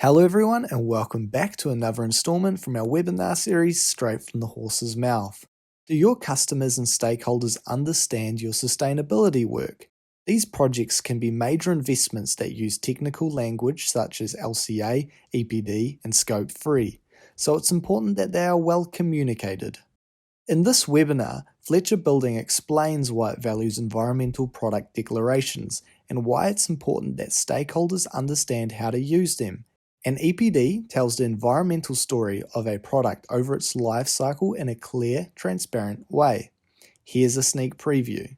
Hello everyone and welcome back to another installment from our webinar series Straight from the Horse's Mouth. Do your customers and stakeholders understand your sustainability work? These projects can be major investments that use technical language such as LCA, EPD and Scope 3, so it's important that they are well communicated. In this webinar, Fletcher Building explains why it values environmental product declarations and why it's important that stakeholders understand how to use them. An EPD tells the environmental story of a product over its life cycle in a clear, transparent way. Here's a sneak preview.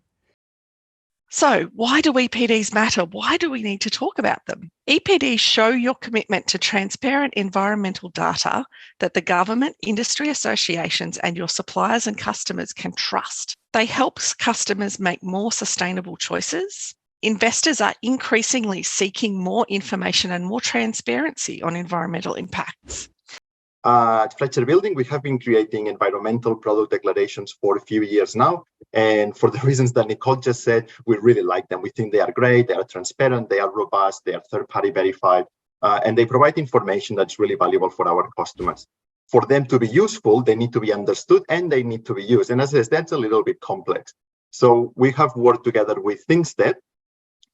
So why do EPDs matter? Why do we need to talk about them? EPDs show your commitment to transparent environmental data that the government, industry associations, and your suppliers and customers can trust. They help customers make more sustainable choices. Investors are increasingly seeking more information and more transparency on environmental impacts. At Fletcher Building, we have been creating environmental product declarations for a few years now. And for the reasons that Nicole just said, we really like them. We think they are great, they are transparent, they are robust, they are third-party verified, and they provide information that's really valuable for our customers. For them to be useful, they need to be understood and they need to be used. And as I said, that's a little bit complex. So we have worked together with thinkstep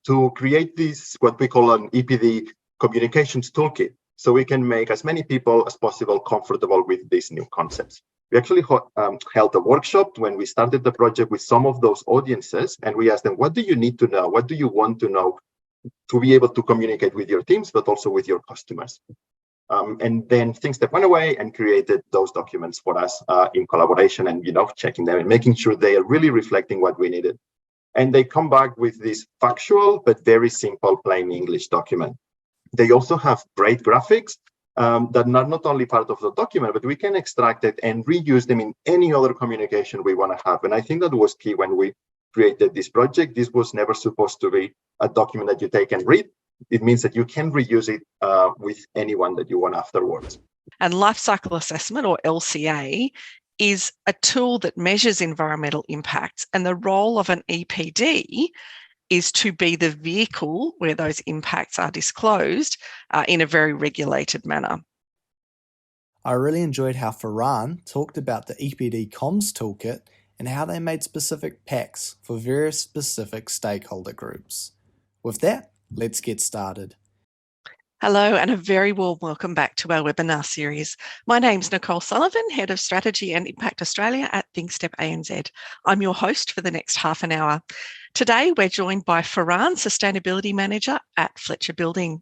to create this, what we call an EPD communications toolkit, so we can make as many people as possible comfortable with these new concepts. We actually held a workshop when we started the project with some of those audiences, and we asked them, what do you need to know? What do you want to know to be able to communicate with your teams, but also with your customers? And then thinkstep went away and created those documents for us in collaboration and, checking them and making sure they are really reflecting what we needed. And they come back with this factual, but very simple, plain English document. They also have great graphics that are not only part of the document, but we can extract it and reuse them in any other communication we want to have. And I think that was key when we created this project. This was never supposed to be a document that you take and read. It means that you can reuse it with anyone that you want afterwards. And life cycle assessment, or LCA, is a tool that measures environmental impacts, and the role of an EPD is to be the vehicle where those impacts are disclosed in a very regulated manner. I really enjoyed how Ferran talked about the EPD comms toolkit and how they made specific packs for various specific stakeholder groups. With that, let's get started. Hello and a very warm welcome back to our webinar series. My name's Nicole Sullivan, Head of Strategy and Impact Australia at thinkstep-anz. I'm your host for the next half an hour. Today, we're joined by Ferran, Sustainability Manager at Fletcher Building.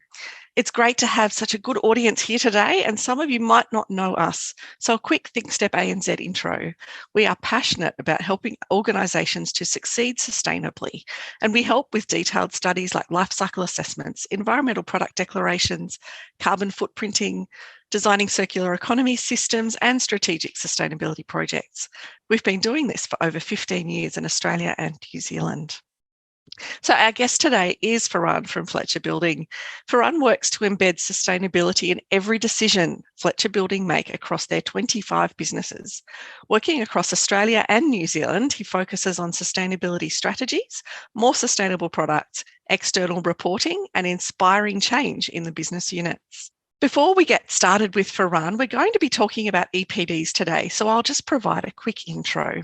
It's great to have such a good audience here today, and some of you might not know us. So a quick thinkstep-anz intro. We are passionate about helping organisations to succeed sustainably, and we help with detailed studies like life cycle assessments, environmental product declarations, carbon footprinting, designing circular economy systems, and strategic sustainability projects. We've been doing this for over 15 years in Australia and New Zealand. So our guest today is Ferran from Fletcher Building. Ferran works to embed sustainability in every decision Fletcher Building make across their 25 businesses. Working across Australia and New Zealand, he focuses on sustainability strategies, more sustainable products, external reporting, and inspiring change in the business units. Before we get started with Ferran, we're going to be talking about EPDs today, so I'll just provide a quick intro.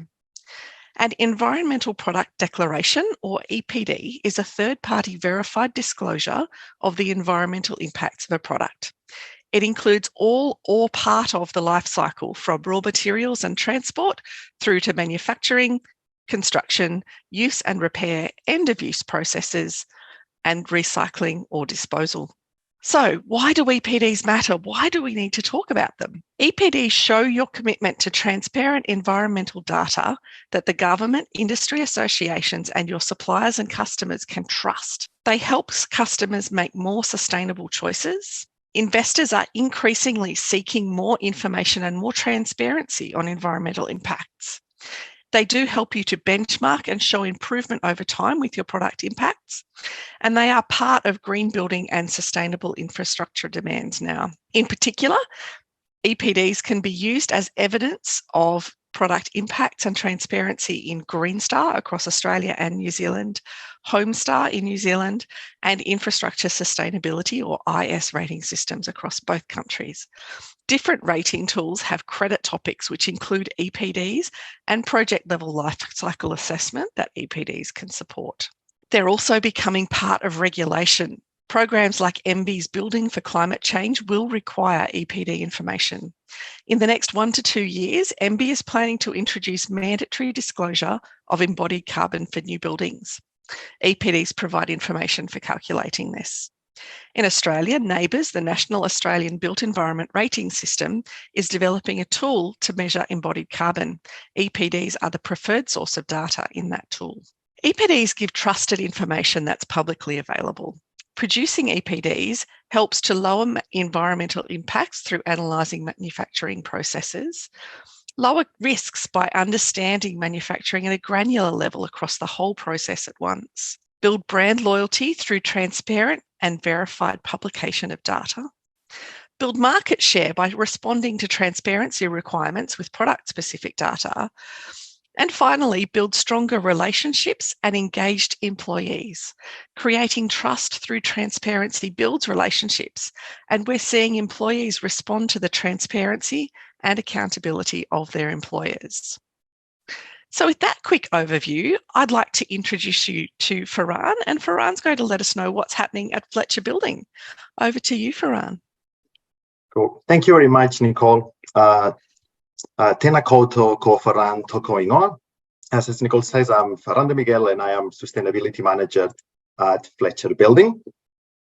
An environmental product declaration, or EPD, is a third-party verified disclosure of the environmental impacts of a product. It includes all or part of the life cycle, from raw materials and transport through to manufacturing, construction, use and repair, end-of-use processes, and recycling or disposal. So why do EPDs matter? Why do we need to talk about them? EPDs show your commitment to transparent environmental data that the government, industry associations, and your suppliers and customers can trust. They help customers make more sustainable choices. Investors are increasingly seeking more information and more transparency on environmental impacts. They do help you to benchmark and show improvement over time with your product impacts, and they are part of green building and sustainable infrastructure demands now. In particular, EPDs can be used as evidence of product impacts and transparency in Green Star across Australia and New Zealand, Homestar in New Zealand, and infrastructure sustainability or IS rating systems across both countries. Different rating tools have credit topics which include EPDs and project level life cycle assessment that EPDs can support. They're also becoming part of regulation. Programs like MB's Building for Climate Change will require EPD information. In the next 1 to 2 years, MB is planning to introduce mandatory disclosure of embodied carbon for new buildings. EPDs provide information for calculating this. In Australia, NABERS, the National Australian Built Environment Rating System, is developing a tool to measure embodied carbon. EPDs are the preferred source of data in that tool. EPDs give trusted information that's publicly available. Producing EPDs helps to lower environmental impacts through analysing manufacturing processes, lower risks by understanding manufacturing at a granular level across the whole process at once, build brand loyalty through transparent and verified publication of data, build market share by responding to transparency requirements with product-specific data, and finally, build stronger relationships and engaged employees. Creating trust through transparency builds relationships, and we're seeing employees respond to the transparency and accountability of their employers. So with that quick overview, I'd like to introduce you to Ferran, and Ferran's going to let us know what's happening at Fletcher Building. Over to you, Ferran. Cool. Thank you very much, Nicole. Tēnā koutou ko Ferran toko ingoa. As Nicole says, I'm Ferran de Miguel and I am Sustainability Manager at Fletcher Building.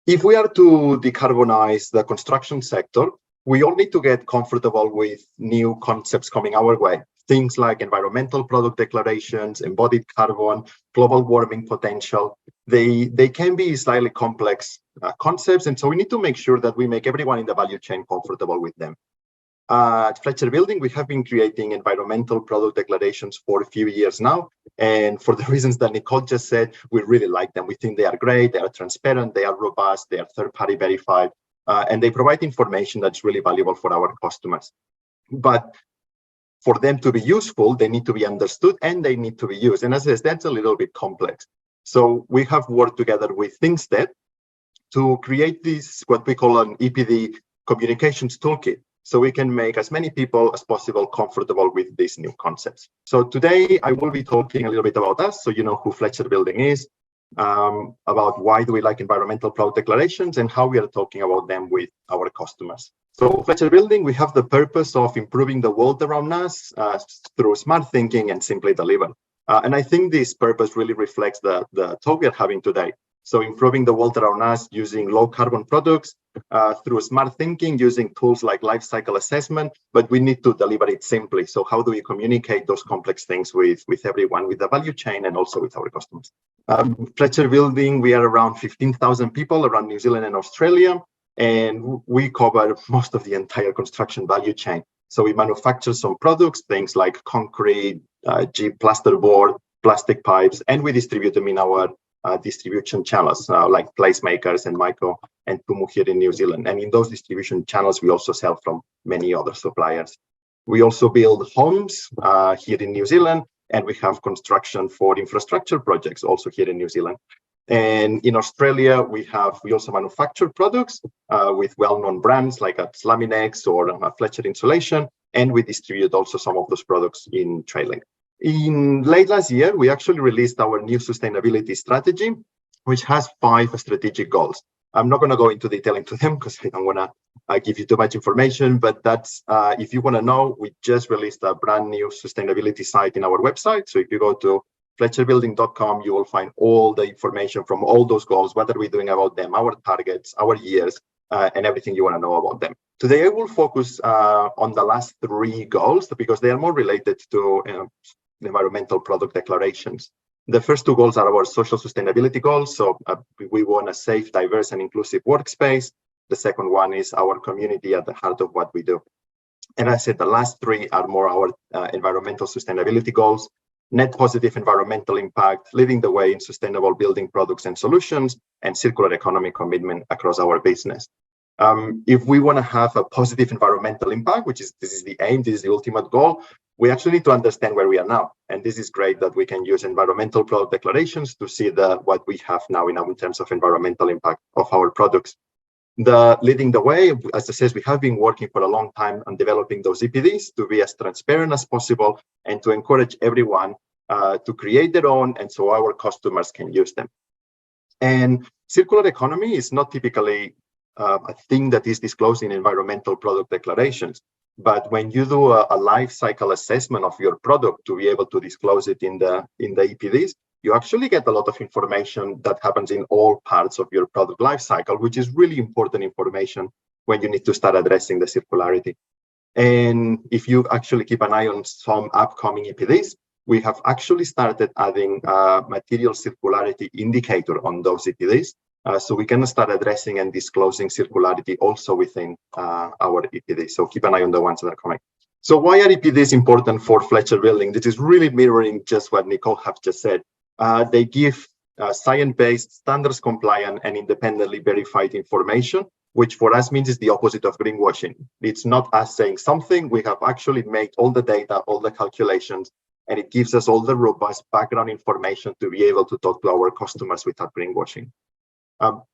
If we are to decarbonize the construction sector, we all need to get comfortable with new concepts coming our way. Things like environmental product declarations, embodied carbon, global warming potential. They can be slightly complex concepts, and so we need to make sure that we make everyone in the value chain comfortable with them. At Fletcher Building, we have been creating environmental product declarations for a few years now. And for the reasons that Nicole just said, we really like them. We think they are great, they are transparent, they are robust, they are third-party verified, and they provide information that's really valuable for our customers. But for them to be useful, they need to be understood and they need to be used. And as I said, that's a little bit complex. So we have worked together with thinkstep to create this, what we call an EPD communications toolkit, so we can make as many people as possible comfortable with these new concepts. So today I will be talking a little bit about us, so you know who Fletcher Building is, about why do we like environmental product declarations and how we are talking about them with our customers. So Fletcher Building, we have the purpose of improving the world around us through smart thinking and simply deliver. And I think this purpose really reflects the talk we are having today. So improving the world around us using low carbon products through smart thinking, using tools like life cycle assessment, but we need to deliver it simply. So how do we communicate those complex things with everyone, with the value chain and also with our customers? Fletcher Building, we are around 15,000 people around New Zealand and Australia, and we cover most of the entire construction value chain. So we manufacture some products, things like concrete, plasterboard, plastic pipes, and we distribute them in our distribution channels like Placemakers and Micro and Tumu here in New Zealand. And in those distribution channels, we also sell from many other suppliers. We also build homes here in New Zealand, and we have construction for infrastructure projects also here in New Zealand. And in Australia, we also manufacture products with well-known brands like Laminex or Fletcher Insulation, and we distribute also some of those products in trailing. In late last year, we actually released our new sustainability strategy, which has 5 strategic goals. I'm not going to go into detail into them because I don't want to give you too much information, but that's, if you want to know, we just released a brand new sustainability site in our website. So if you go to fletcherbuilding.com, you will find all the information from all those goals, what are we doing about them, our targets, our years, and everything you want to know about them. Today, I will focus on the last 3 goals because they are more related to environmental product declarations. The first 2 goals are our social sustainability goals. So we want a safe, diverse, and inclusive workspace. The second one is our community at the heart of what we do. And I said the last 3 are more our environmental sustainability goals: net positive environmental impact, leading the way in sustainable building products and solutions, and circular economy commitment across our business. If we want to have a positive environmental impact, this is the aim, this is the ultimate goal, we actually need to understand where we are now. And this is great that we can use environmental product declarations to see what we have now in terms of environmental impact of our products. Leading the way, as I said, we have been working for a long time on developing those EPDs to be as transparent as possible and to encourage everyone to create their own, and so our customers can use them. And circular economy is not typically a thing that is disclosed in environmental product declarations. But when you do a life cycle assessment of your product to be able to disclose it in the EPDs, you actually get a lot of information that happens in all parts of your product life cycle, which is really important information when you need to start addressing the circularity. And if you actually keep an eye on some upcoming EPDs, we have actually started adding material circularity indicator on those EPDs. So we can start addressing and disclosing circularity also within our EPD. So keep an eye on the ones that are coming. So why are EPDs important for Fletcher Building? This is really mirroring just what Nicole have just said. They give science-based, standards compliant, and independently verified information, which for us means is the opposite of greenwashing. It's not us saying something. We have actually made all the data, all the calculations, and it gives us all the robust background information to be able to talk to our customers without greenwashing.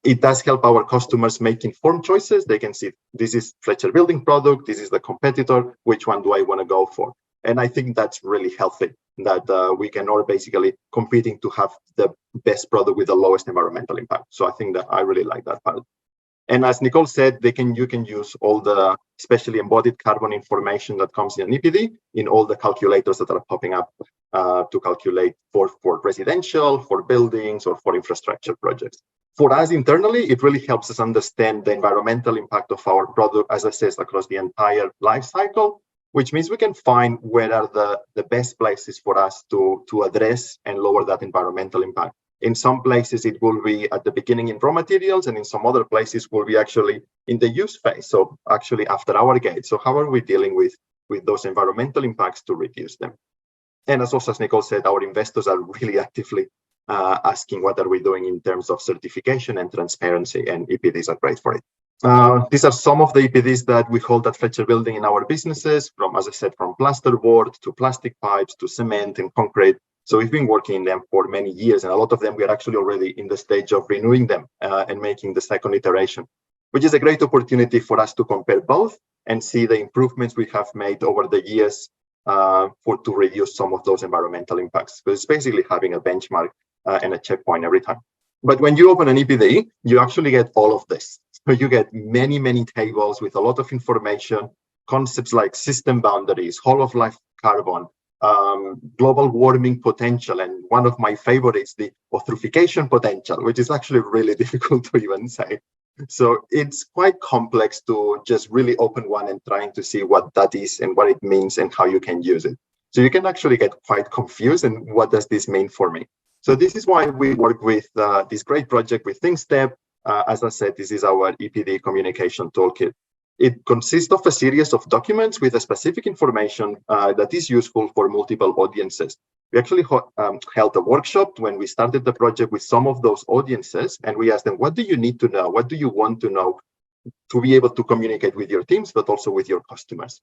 It does help our customers make informed choices. They can see this is Fletcher Building product, this is the competitor, which one do I want to go for? And I think that's really healthy, that we can all basically competing to have the best product with the lowest environmental impact. So I think that I really like that part. And as Nicole said, you can use all the especially embodied carbon information that comes in an EPD in all the calculators that are popping up to calculate for residential, for buildings, or for infrastructure projects. For us internally, it really helps us understand the environmental impact of our product, as I said, across the entire life cycle, which means we can find where are the best places for us to address and lower that environmental impact. In some places, it will be at the beginning in raw materials, and in some other places will be actually in the use phase, so actually after our gate. So how are we dealing with those environmental impacts to reduce them? And as Nicole said, our investors are really actively asking what are we doing in terms of certification and transparency, and EPDs are great for it. These are some of the EPDs that we hold at Fletcher Building in our businesses, from, as I said, from plasterboard to plastic pipes to cement and concrete. So we've been working in them for many years, and a lot of them we are actually already in the stage of renewing them and making the second iteration, which is a great opportunity for us to compare both and see the improvements we have made over the years to reduce some of those environmental impacts. So it's basically having a benchmark and a checkpoint every time. But when you open an EPD, you actually get all of this. So you get many, many tables with a lot of information, concepts like system boundaries, whole of life carbon, global warming potential, and one of my favorites, the eutrophication potential, which is actually really difficult to even say. So it's quite complex to just really open one and trying to see what that is and what it means and how you can use it. So you can actually get quite confused and what does this mean for me? So this is why we work with this great project with ThinkStep. As I said, this is our EPD communication toolkit. It consists of a series of documents with a specific information that is useful for multiple audiences. We actually held a workshop when we started the project with some of those audiences, and we asked them, what do you need to know? What do you want to know to be able to communicate with your teams, but also with your customers?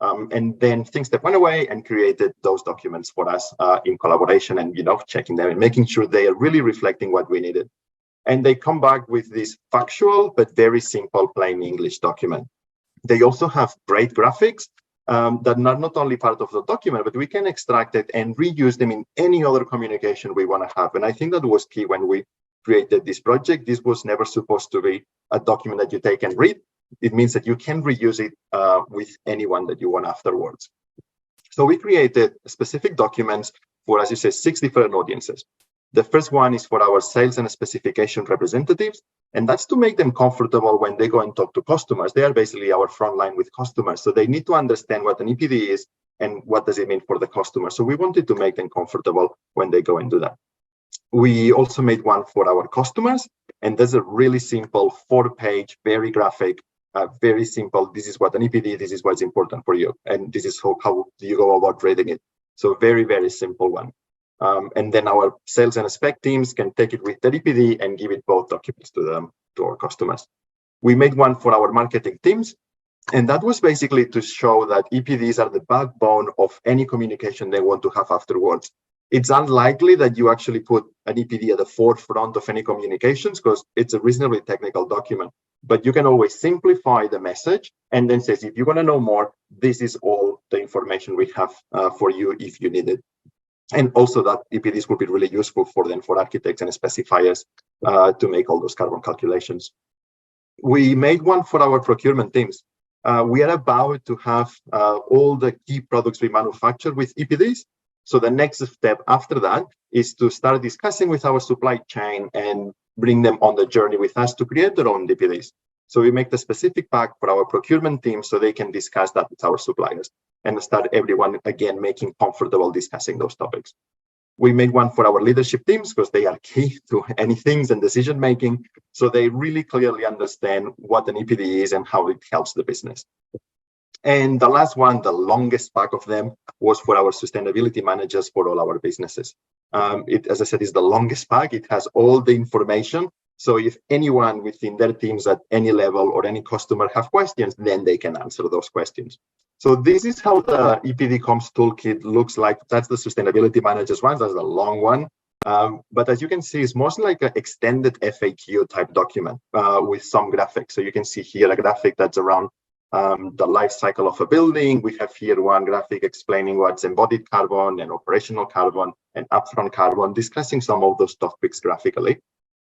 And then ThinkStep went away and created those documents for us in collaboration and, checking them and making sure they are really reflecting what we needed. And they come back with this factual, but very simple, plain English document. They also have great graphics that are not only part of the document, but we can extract it and reuse them in any other communication we want to have. And I think that was key when we created this project. This was never supposed to be a document that you take and read. It means that you can reuse it with anyone that you want afterwards. So we created specific documents for, as you say, 6 different audiences. The first one is for our sales and specification representatives, and that's to make them comfortable when they go and talk to customers. They are basically our front line with customers, so they need to understand what an EPD is and what does it mean for the customer. So we wanted to make them comfortable when they go and do that. We also made one for our customers, and there's a really simple 4-page, very graphic, very simple. This is what an EPD, this is what's important for you, and this is how you go about reading it. So very, very simple one. And then our sales and spec teams can take it with the EPD and give it both documents to our customers. We made one for our marketing teams, And that was basically to show that EPDs are the backbone of any communication they want to have afterwards. It's unlikely that you actually put an EPD at the forefront of any communications because it's a reasonably technical document. But you can always simplify the message and then says, if you want to know more, this is all the information we have for you if you need it. And also that EPDs will be really useful for them, for architects and specifiers to make all those carbon calculations. We made one for our procurement teams. We are about to have all the key products we manufacture with EPDs. So the next step after that is to start discussing with our supply chain and bring them on the journey with us to create their own EPDs. So we make the specific pack for our procurement team so they can discuss that with our suppliers and start everyone again making comfortable discussing those topics. We made one for our leadership teams because they are key to any things and decision making. So they really clearly understand what an EPD is and how it helps the business. And the last one, the longest pack of them, was for our sustainability managers for all our businesses. It, as I said, is the longest pack. It has all the information. So if anyone within their teams at any level or any customer have questions, then they can answer those questions. So this is how the EPD Comms Toolkit looks like. That's the sustainability managers one. That's the long one. But as you can see, it's mostly like an extended FAQ type document with some graphics. So you can see here a graphic that's around the life cycle of a building. We have here one graphic explaining what's embodied carbon and operational carbon and upfront carbon, discussing some of those topics graphically.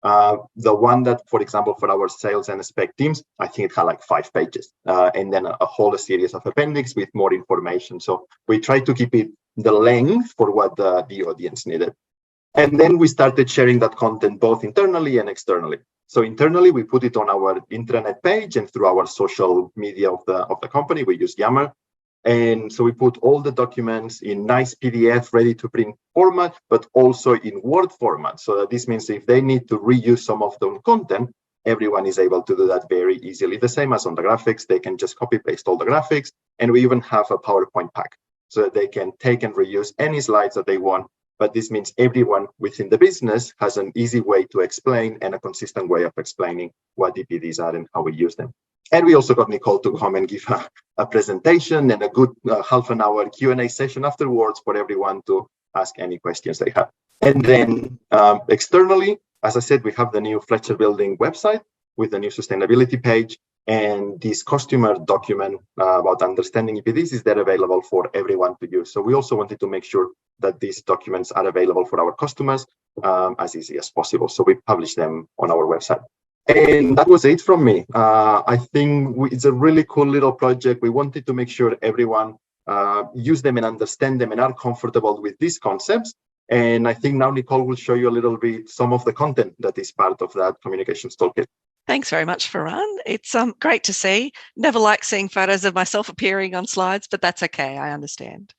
The one that, for example, for our sales and spec teams, I think it had like 5 pages and then a whole series of appendix with more information. So we try to keep it the length for what the audience needed. And then we started sharing that content both internally and externally. So internally, we put it on our intranet page and through our social media of the company. We use Yammer. And so we put all the documents in nice PDF, ready to print format, but also in Word format. So that this means if they need to reuse some of the content, everyone is able to do that very easily. The same as on the graphics, they can just copy paste all the graphics. And we even have a PowerPoint pack so that they can take and reuse any slides that they want. But this means everyone within the business has an easy way to explain and a consistent way of explaining what EPDs are and how we use them. And we also got Nicole to come and give a presentation and a good half an hour Q&A session afterwards for everyone to ask any questions they have. And then externally, as I said, we have the new Fletcher Building website with the new sustainability page. And this customer document about understanding EPDs is there available for everyone to use. So we also wanted to make sure that these documents are available for our customers as easy as possible. So we publish them on our website. And that was it from me. I think it's a really cool little project. We wanted to make sure everyone use them and understand them and are comfortable with these concepts. And I think now Nicole will show you a little bit some of the content that is part of that communications toolkit. Thanks very much, Ferran. It's great to see. Never like seeing photos of myself appearing on slides, but that's okay. I understand.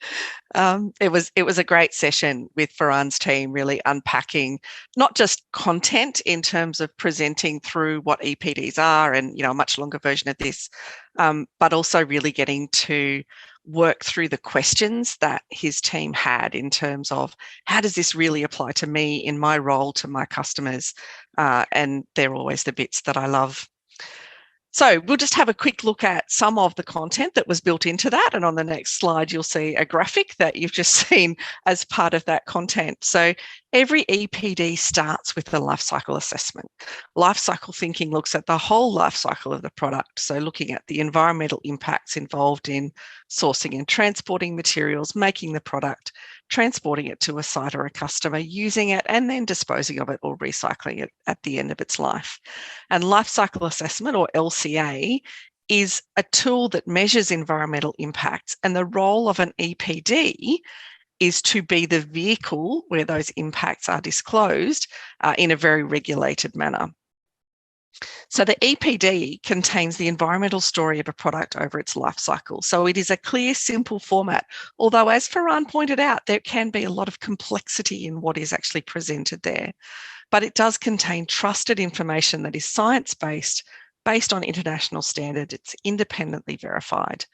It was a great session with Ferran's team, really unpacking not just content in terms of presenting through what EPDs are and a much longer version of this, but also really getting to work through the questions that his team had in terms of how does this really apply to me in my role to my customers, and they're always the bits that I love. So we'll just have a quick look at some of the content that was built into that. And on the next slide, you'll see a graphic that you've just seen as part of that content. So every EPD starts with a life cycle assessment. Life cycle thinking looks at the whole life cycle of the product. So looking at the environmental impacts involved in sourcing and transporting materials, making the product, transporting it to a site or a customer, using it, and then disposing of it or recycling it at the end of its life. And life cycle assessment, or LCA, is a tool that measures environmental impacts, and the role of an EPD is to be the vehicle where those impacts are disclosed in a very regulated manner. So the EPD contains the environmental story of a product over its life cycle. So it is a clear, simple format, although as Ferran pointed out, there can be a lot of complexity in what is actually presented there. But it does contain trusted information that is science-based, based on international standards. It's independently verified.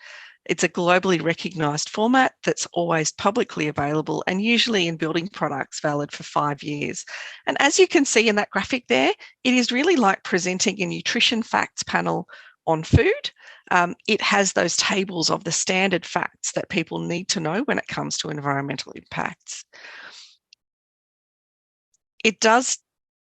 It's a globally recognised format that's always publicly available and usually in building products valid for 5 years. And as you can see in that graphic there, it is really like presenting a nutrition facts panel on food. It has those tables of the standard facts that people need to know when it comes to environmental impacts. It does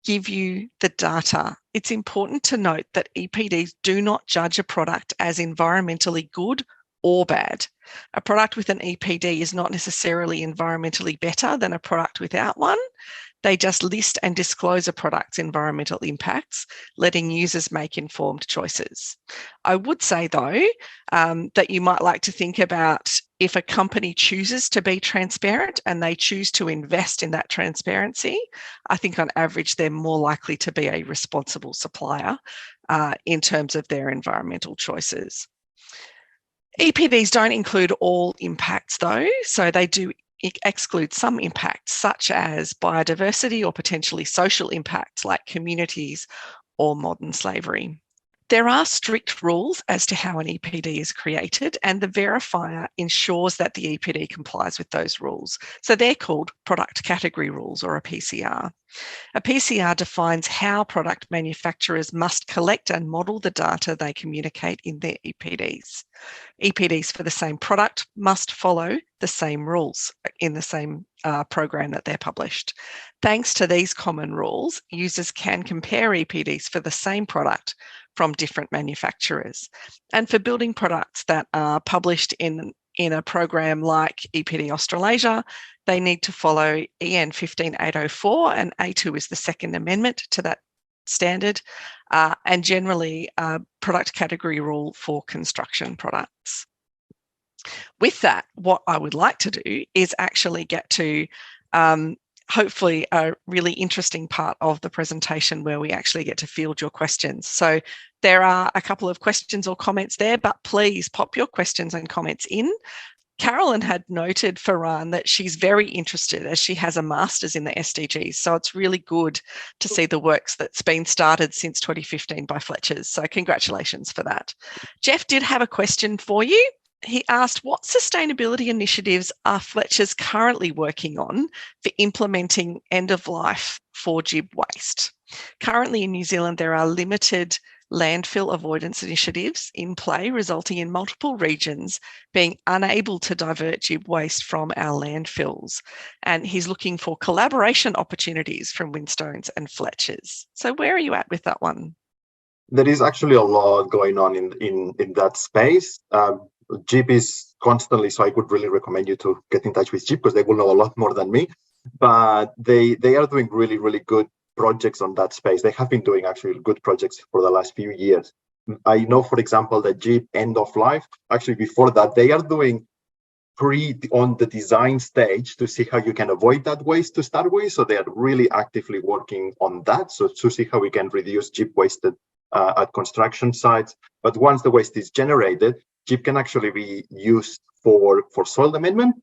give you the data. It's important to note that EPDs do not judge a product as environmentally good or bad. A product with an EPD is not necessarily environmentally better than a product without one. They just list and disclose a product's environmental impacts, letting users make informed choices. I would say, though, that you might like to think about if a company chooses to be transparent and they choose to invest in that transparency, I think on average they're more likely to be a responsible supplier in terms of their environmental choices. EPDs don't include all impacts, though, so they do exclude some impacts, such as biodiversity or potentially social impacts like communities or modern slavery. There are strict rules as to how an EPD is created, and the verifier ensures that the EPD complies with those rules. So they're called product category rules, or a PCR. A PCR defines how product manufacturers must collect and model the data they communicate in their EPDs. EPDs for the same product must follow the same rules in the same program that they're published. Thanks to these common rules, users can compare EPDs for the same product from different manufacturers. And for building products that are published in a program like EPD Australasia, they need to follow EN 15804, and A2 is the second amendment to that standard, and generally a product category rule for construction products. With that, what I would like to do is actually get to hopefully a really interesting part of the presentation where we actually get to field your questions. So there are a couple of questions or comments there, but please pop your questions and comments in. Carolyn had noted, Ferran, that she's very interested as she has a master's in the SDGs. So it's really good to see the works that's been started since 2015 by Fletcher's. So congratulations for that. Jeff did have a question for you. He asked, what sustainability initiatives are Fletcher's currently working on for implementing end of life for GIB waste? Currently in New Zealand, there are limited landfill avoidance initiatives in play, resulting in multiple regions being unable to divert GIB waste from our landfills. And he's looking for collaboration opportunities from Winstones and Fletcher's. So where are you at with that one? There is actually a lot going on in that space. GIB is constantly, so I would really recommend you to get in touch with GIB because they will know a lot more than me. But they are doing really, really good projects on that space. They have been doing actually good projects for the last few years. I know, for example, that GIB end of life, actually before that, they are doing on the design stage to see how you can avoid that waste to start with. So they are really actively working on that. So to see how we can reduce GIB waste at construction sites. But once the waste is generated, GIB can actually be used for soil amendment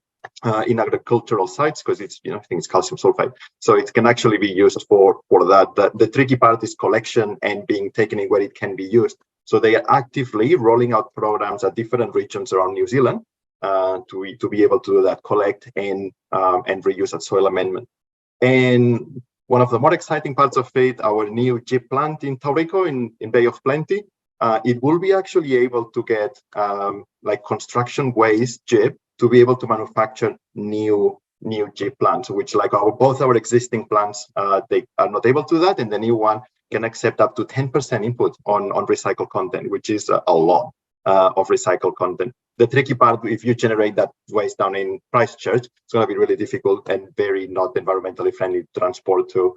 in agricultural sites because it's, I think it's calcium sulfide. So it can actually be used for that. The tricky part is collection and being taken in where it can be used. So they are actively rolling out programs at different regions around New Zealand to be able to do that, collect and reuse at soil amendment. And one of the more exciting parts of it, our new GIB plant in Tauriko in Bay of Plenty, it will be actually able to get like construction waste GIB to be able to manufacture new GIB plants, which like both our existing plants, they are not able to do that, and the new one can accept up to 10% input on recycled content, which is a lot of recycled content. The tricky part, if you generate that waste down in Christchurch, it's going to be really difficult and very not environmentally friendly to transport to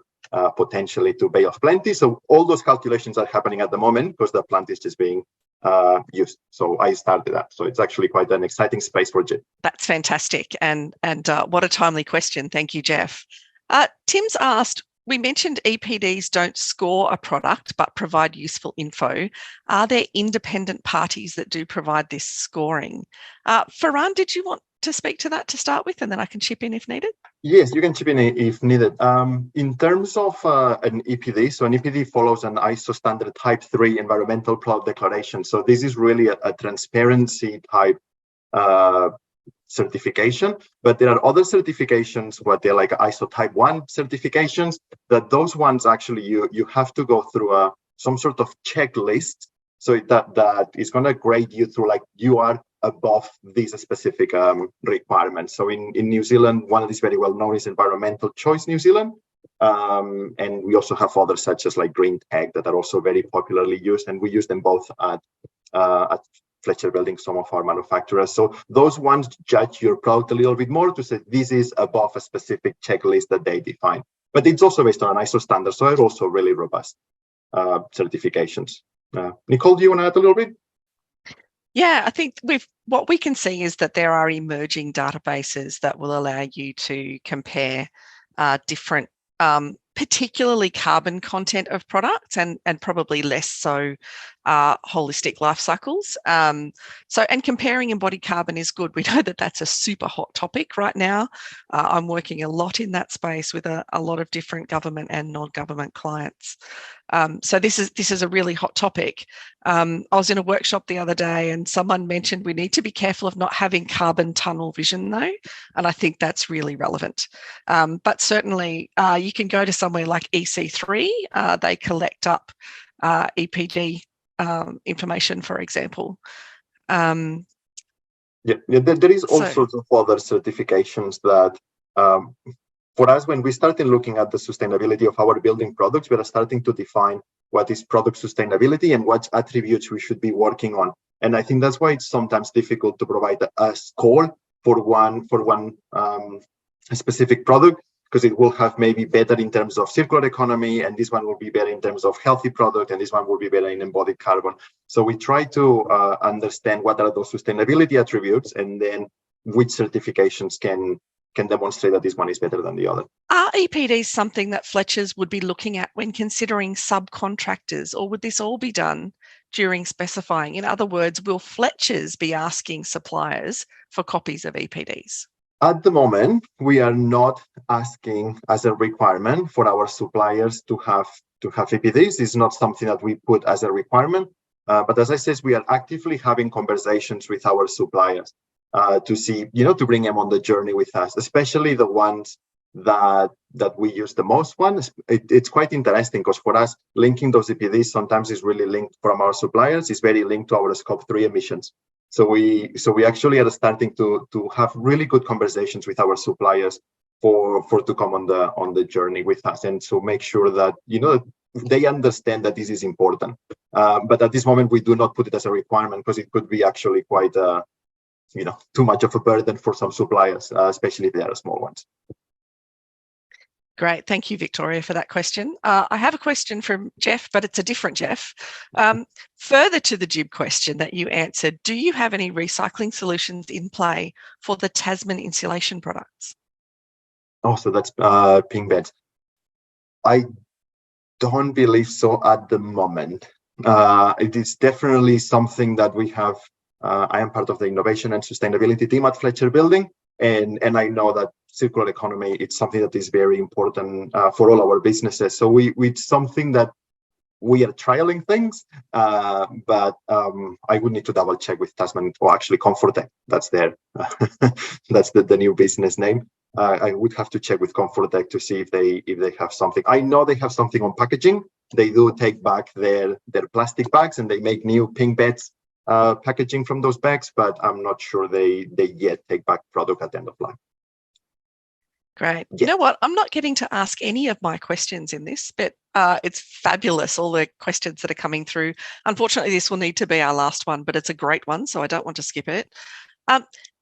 potentially to Bay of Plenty. So all those calculations are happening at the moment because the plant is just being used. So I started that. So it's actually quite an exciting space for GIB. That's fantastic. And what a timely question. Thank you, Jeff. Tim's asked, we mentioned EPDs don't score a product but provide useful info. Are there independent parties that do provide this scoring? Ferran, did you want to speak to that to start with, and then I can chip in if needed? Yes, you can chip in if needed. In terms of an EPD, so an EPD follows an ISO standard type 3 environmental product declaration. So this is really a transparency type certification, but there are other certifications, what they're like ISO type 1 certifications, that those ones actually you have to go through some sort of checklist. So that is going to grade you through like you are above these specific requirements. So in New Zealand, one that is very well known is Environmental Choice New Zealand. And we also have others such as like Green Tech that are also very popularly used, and we use them both at Fletcher Building, some of our manufacturers. So those ones judge your product a little bit more to say this is above a specific checklist that they define. But it's also based on an ISO standard, so they're also really robust certifications. Nicole, do you want to add a little bit? Yeah, I think what we can see is that there are emerging databases that will allow you to compare different, particularly carbon content of products, and probably less so holistic life cycles. And comparing embodied carbon is good. We know that that's a super hot topic right now. I'm working a lot in that space with a lot of different government and non-government clients. So this is a really hot topic. I was in a workshop the other day and someone mentioned we need to be careful of not having carbon tunnel vision though. And I think that's really relevant. But certainly you can go to somewhere like EC3. They collect up EPD information, for example. There is all sorts of other certifications that for us, when we started looking at the sustainability of our building products, we are starting to define what is product sustainability and what attributes we should be working on. And I think that's why it's sometimes difficult to provide a score for one specific product, because it will have maybe better in terms of circular economy, and this one will be better in terms of healthy product, and this one will be better in embodied carbon. So we try to understand what are those sustainability attributes, and then which certifications can demonstrate that this one is better than the other. Are EPDs something that Fletchers would be looking at when considering subcontractors, or would this all be done during specifying? In other words, will Fletchers be asking suppliers for copies of EPDs? At the moment, we are not asking as a requirement for our suppliers to have EPDs. It's not something that we put as a requirement. But as I said, we are actively having conversations with our suppliers to see, to bring them on the journey with us, especially the ones that we use the most. It's quite interesting because for us, linking those EPDs sometimes is really linked from our suppliers. It's very linked to our Scope 3 emissions. So we actually are starting to have really good conversations with our suppliers for to come on the journey with us, and so make sure that they understand that this is important. But at this moment, we do not put it as a requirement because it could be actually quite too much of a burden for some suppliers, especially if they are small ones. Great. Thank you, Victoria, for that question. I have a question from Jeff, but it's a different Jeff. Further to the Jib question that you answered, do you have any recycling solutions in play for the Tasman insulation products? Oh, so that's ping beds. I don't believe so at the moment. It is definitely something that we have. I am part of the innovation and sustainability team at Fletcher Building, and I know that circular economy, it's something that is very important for all our businesses. So it's something that we are trialing things, but I would need to double check with Tasman, or actually Comfortech. That's that's the new business name. I would have to check with Comfortech to see if they have something. I know they have something on packaging. They do take back their plastic bags and they make new pink beds packaging from those bags, but I'm not sure they yet take back product at the end of life. Great. Yeah. You know what? I'm not getting to ask any of my questions in this, but it's fabulous, all the questions that are coming through. Unfortunately, this will need to be our last one, but it's a great one, so I don't want to skip it.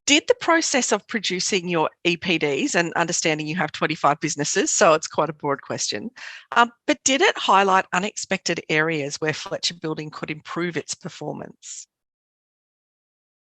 Did the process of producing your EPDs, and understanding you have 25 businesses, so it's quite a broad question, but did it highlight unexpected areas where Fletcher Building could improve its performance?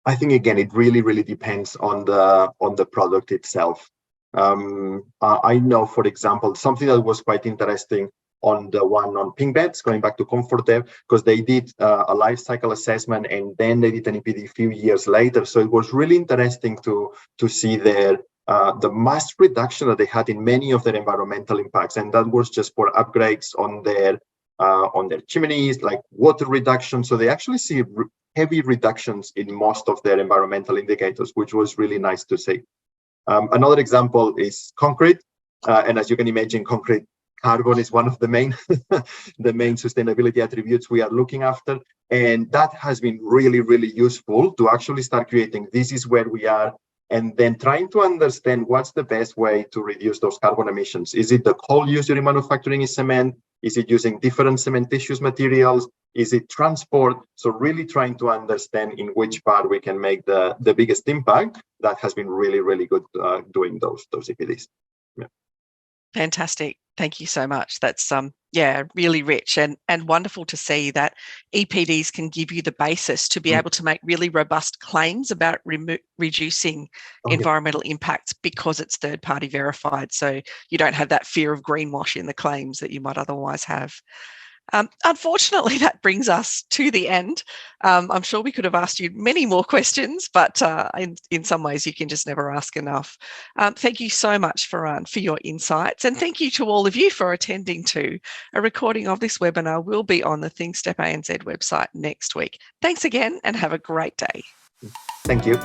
I think, again, it really, really depends on the product itself. I know, for example, something that was quite interesting on the one on pink beds, going back to Comfortech, because they did a life cycle assessment and then they did an EPD a few years later. So it was really interesting to see the mass reduction that they had in many of their environmental impacts, and that was just for upgrades on their chimneys, like water reduction. So they actually see heavy reductions in most of their environmental indicators, which was really nice to see. Another example is concrete, and as you can imagine, concrete carbon is one of the main the main sustainability attributes we are looking after. And that has been really, really useful to actually start creating, this is where we are, and then trying to understand what's the best way to reduce those carbon emissions. Is it the coal used during manufacturing in cement? Is it using different cementitious materials? Is it transport? So really trying to understand in which part we can make the biggest impact. That has been really, really good doing those EPDs. Yeah. Fantastic. Thank you so much. That's really rich and wonderful to see that EPDs can give you the basis to be able to make really robust claims about reducing environmental impacts because it's third-party verified. So you don't have that fear of greenwash in the claims that you might otherwise have. Unfortunately, that brings us to the end. I'm sure we could have asked you many more questions, but in some ways you can just never ask enough. Thank you so much, Ferran, for your insights. And thank you to all of you for attending too. A recording of this webinar will be on the thinkstep-anz website next week. Thanks again and have a great day. Thank you.